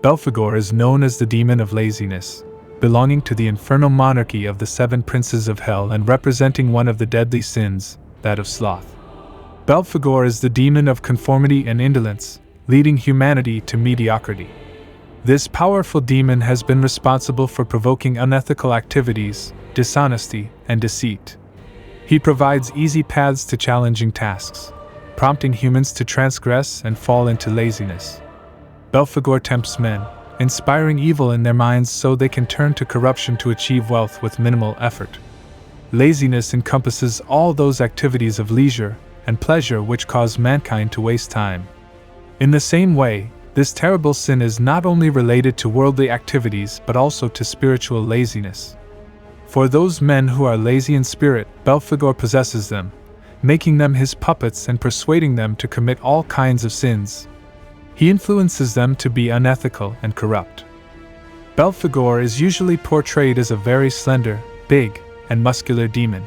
Belphegor is known as the demon of laziness, belonging to the infernal monarchy of the seven princes of hell and representing one of the deadly sins, that of sloth. Belphegor is the demon of conformity and indolence, leading humanity to mediocrity. This powerful demon has been responsible for provoking unethical activities, dishonesty, and deceit. He provides easy paths to challenging tasks, prompting humans to transgress and fall into laziness. Belphegor tempts men, inspiring evil in their minds so they can turn to corruption to achieve wealth with minimal effort. Laziness encompasses all those activities of leisure and pleasure which cause mankind to waste time. In the same way, this terrible sin is not only related to worldly activities but also to spiritual laziness. For those men who are lazy in spirit, Belphegor possesses them, making them his puppets and persuading them to commit all kinds of sins. He influences them to be unethical and corrupt. Belphegor is usually portrayed as a very slender, big, and muscular demon,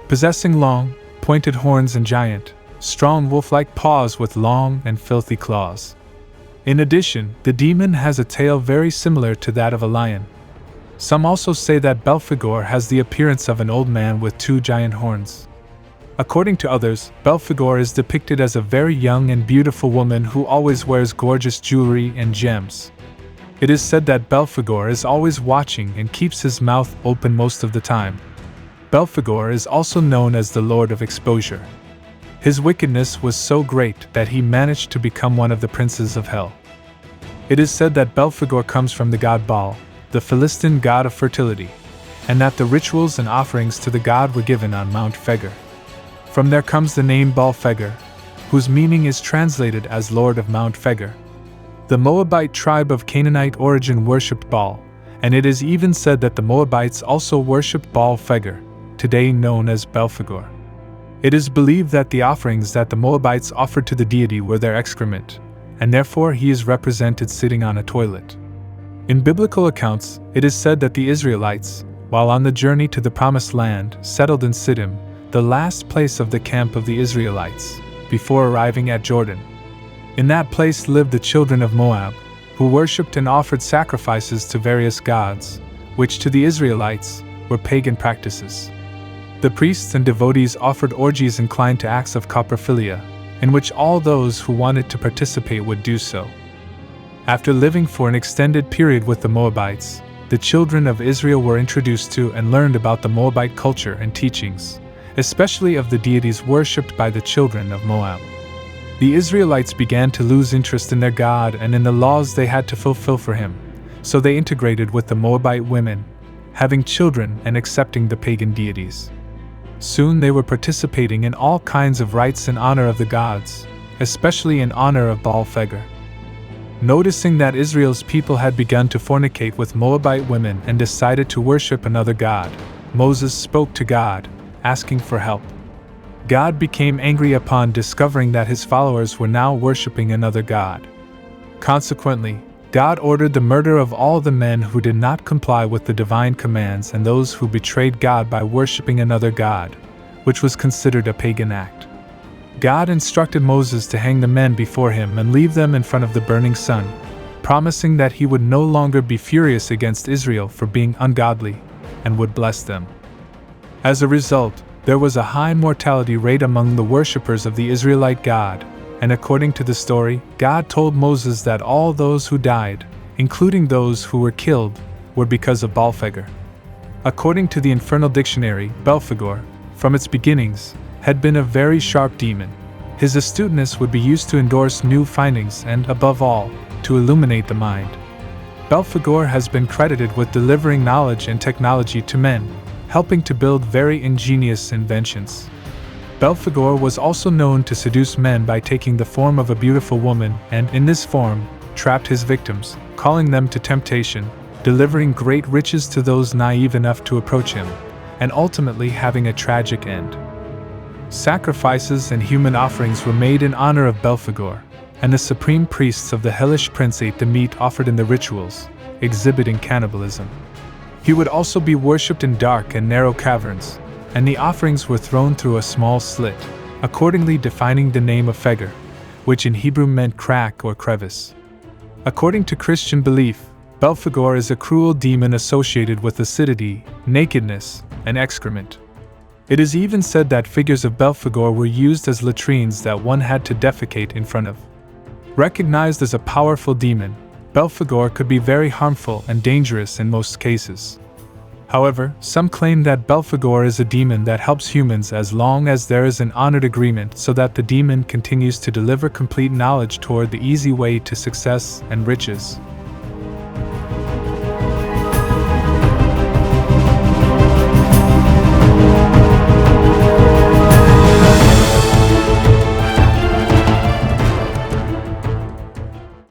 possessing long, pointed horns and giant, strong wolf-like paws with long and filthy claws. In addition, the demon has a tail very similar to that of a lion. Some also say that Belphegor has the appearance of an old man with two giant horns. According to others, Belphegor is depicted as a very young and beautiful woman who always wears gorgeous jewelry and gems. It is said that Belphegor is always watching and keeps his mouth open most of the time. Belphegor is also known as the Lord of Exposure. His wickedness was so great that he managed to become one of the princes of hell. It is said that Belphegor comes from the god Baal, the Philistine god of fertility, and that the rituals and offerings to the god were given on Mount Phegor. From there comes the name Belphegor, whose meaning is translated as Lord of Mount Phegor. The Moabite tribe of Canaanite origin worshipped Baal, and it is even said that the Moabites also worshipped Belphegor, today known as Belphegor. It is believed that the offerings that the Moabites offered to the deity were their excrement, and therefore he is represented sitting on a toilet. In biblical accounts, it is said that the Israelites, while on the journey to the Promised Land, settled in Siddim, the last place of the camp of the Israelites, before arriving at Jordan. In that place lived the children of Moab, who worshipped and offered sacrifices to various gods, which to the Israelites were pagan practices. The priests and devotees offered orgies inclined to acts of coprophilia, in which all those who wanted to participate would do so. After living for an extended period with the Moabites, the children of Israel were introduced to and learned about the Moabite culture and teachings, especially of the deities worshipped by the children of Moab. The Israelites began to lose interest in their God and in the laws they had to fulfill for him, so they integrated with the Moabite women, having children and accepting the pagan deities. Soon they were participating in all kinds of rites in honor of the gods, especially in honor of Belphegor. Noticing that Israel's people had begun to fornicate with Moabite women and decided to worship another god, Moses spoke to God, asking for help. God became angry upon discovering that his followers were now worshiping another god. Consequently, God ordered the murder of all the men who did not comply with the divine commands and those who betrayed God by worshiping another god, which was considered a pagan act. God instructed Moses to hang the men before him and leave them in front of the burning sun, promising that he would no longer be furious against Israel for being ungodly, and would bless them. As a result, there was a high mortality rate among the worshippers of the Israelite God, and according to the story, God told Moses that all those who died, including those who were killed, were because of Belphegor. According to the Infernal Dictionary, Belphegor, from its beginnings, had been a very sharp demon. His astuteness would be used to endorse new findings and, above all, to illuminate the mind. Belphegor has been credited with delivering knowledge and technology to men, helping to build very ingenious inventions. Belphegor was also known to seduce men by taking the form of a beautiful woman and, in this form, trapped his victims, calling them to temptation, delivering great riches to those naive enough to approach him, and ultimately having a tragic end. Sacrifices and human offerings were made in honor of Belphegor, and the supreme priests of the hellish prince ate the meat offered in the rituals, exhibiting cannibalism. He would also be worshipped in dark and narrow caverns, and the offerings were thrown through a small slit, accordingly defining the name of Phegor, which in Hebrew meant crack or crevice. According to Christian belief, Belphegor is a cruel demon associated with acidity, nakedness, and excrement. It is even said that figures of Belphegor were used as latrines that one had to defecate in front of. Recognized as a powerful demon, Belphegor could be very harmful and dangerous in most cases. However, some claim that Belphegor is a demon that helps humans as long as there is an honored agreement so that the demon continues to deliver complete knowledge toward the easy way to success and riches.